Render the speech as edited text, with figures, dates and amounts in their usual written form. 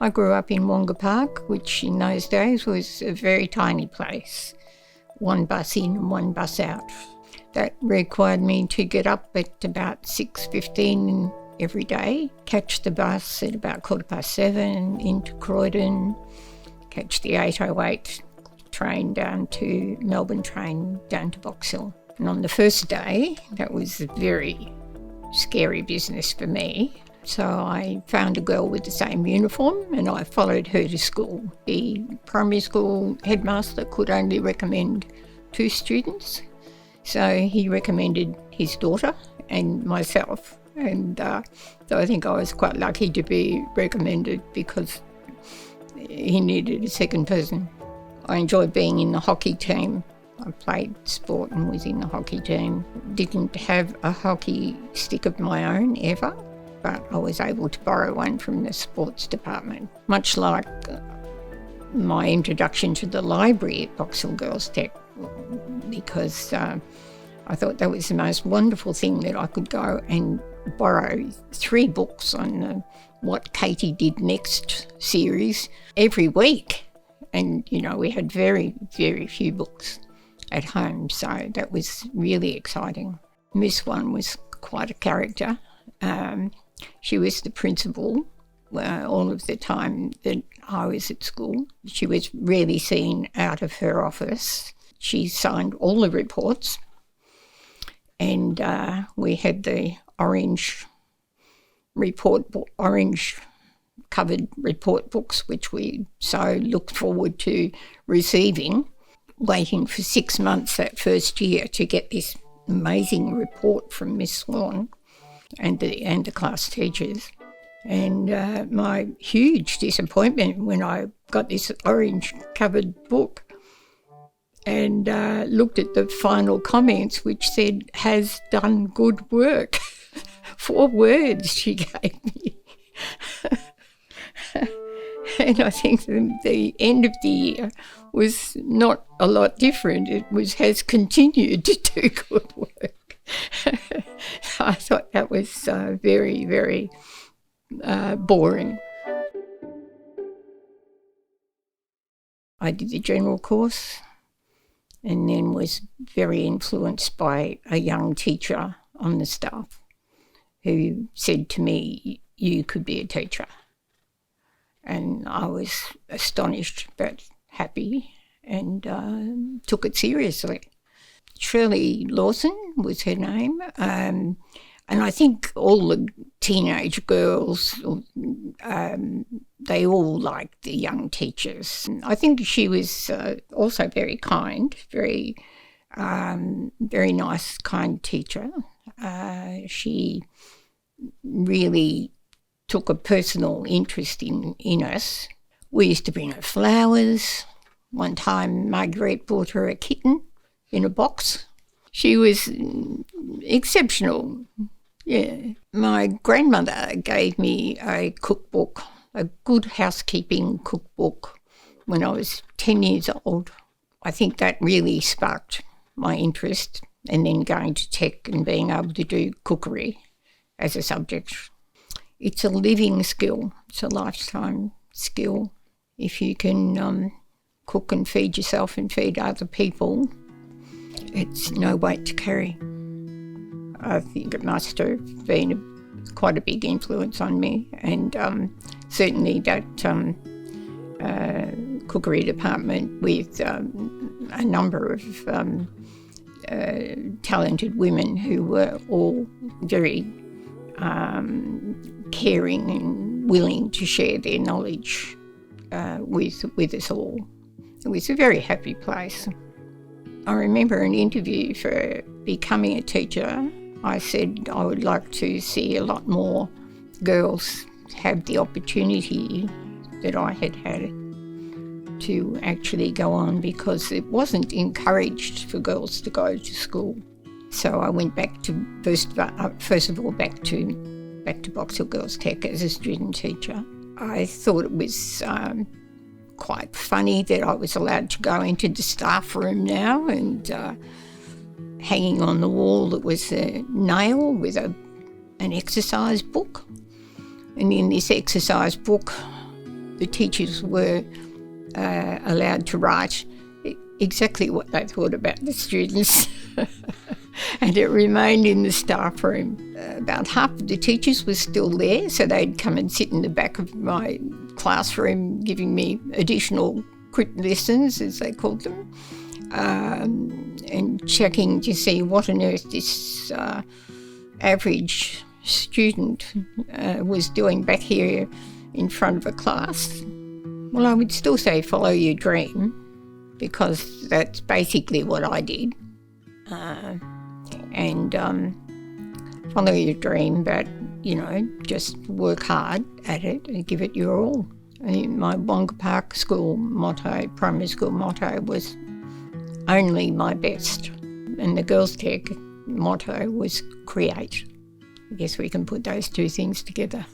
I grew up in Wonga Park, which in those days was a very tiny place. One bus in and one bus out. That required me to get up at about 6:15 every day, catch the bus at about 7:15 into Croydon, catch the 8:08 train down to Melbourne train down to Box Hill. And on the first day, that was a very scary business for me. So I found a girl with the same uniform and I followed her to school. The primary school headmaster could only recommend 2 students. So he recommended his daughter and myself. And so I think I was quite lucky to be recommended because he needed a second person. I enjoyed being in the hockey team. I played sport and was in the hockey team. Didn't have a hockey stick of my own ever, but I was able to borrow one from the sports department. Much like my introduction to the library at Box Hill Girls Tech, because I thought that was the most wonderful thing that I could go and borrow 3 books on the What Katie Did Next series every week. And, we had very, very few books at home, so that was really exciting. Miss One was quite a character. She was the principal all of the time that I was at school. She was rarely seen out of her office. She signed all the reports, and we had the orange covered report books, which we so looked forward to receiving, waiting for 6 months that first year to get this amazing report from Miss Swan and the class teachers. And my huge disappointment when I got this orange covered book and looked at the final comments, which said, "has done good work." 4 words she gave me. And I think the end of the year was not a lot different. It was, "has continued to do good work." I thought that was very, very boring. I did the general course and then was very influenced by a young teacher on the staff who said to me, "You could be a teacher." And I was astonished but happy and took it seriously. Shirley Lawson was her name. And I think all the teenage girls, they all liked the young teachers. I think she was also very kind, very nice, kind teacher. She really took a personal interest in us. We used to bring her flowers. One time Marguerite brought her a kitten in a box. She was exceptional, yeah. My grandmother gave me a cookbook, a Good Housekeeping cookbook, when I was 10 years old. I think that really sparked my interest, and then going to tech and being able to do cookery as a subject. It's a living skill. It's a lifetime skill. If you can cook and feed yourself and feed other people, it's no weight to carry. I think it must have been quite a big influence on me, and certainly that cookery department with a number of talented women who were all very caring and willing to share their knowledge with us all. It was a very happy place. I remember an interview for becoming a teacher. I said I would like to see a lot more girls have the opportunity that I had had to actually go on, because it wasn't encouraged for girls to go to school. So I went back to first of all back to Box Hill Girls Tech as a student teacher. I thought it was quite funny that I was allowed to go into the staff room now, and hanging on the wall there was a nail with an exercise book. And in this exercise book the teachers were allowed to write exactly what they thought about the students. And it remained in the staff room. About half of the teachers were still there, so they'd come and sit in the back of my classroom giving me additional crit lessons, as they called them, and checking to see what on earth this average student was doing back here in front of a class. Well, I would still say follow your dream, because that's basically what I did. And follow your dream, but, just work hard at it and give it your all. My Wonga Park School motto, primary school motto, was only my best. And the Girls Tech motto was create. I guess we can put those two things together.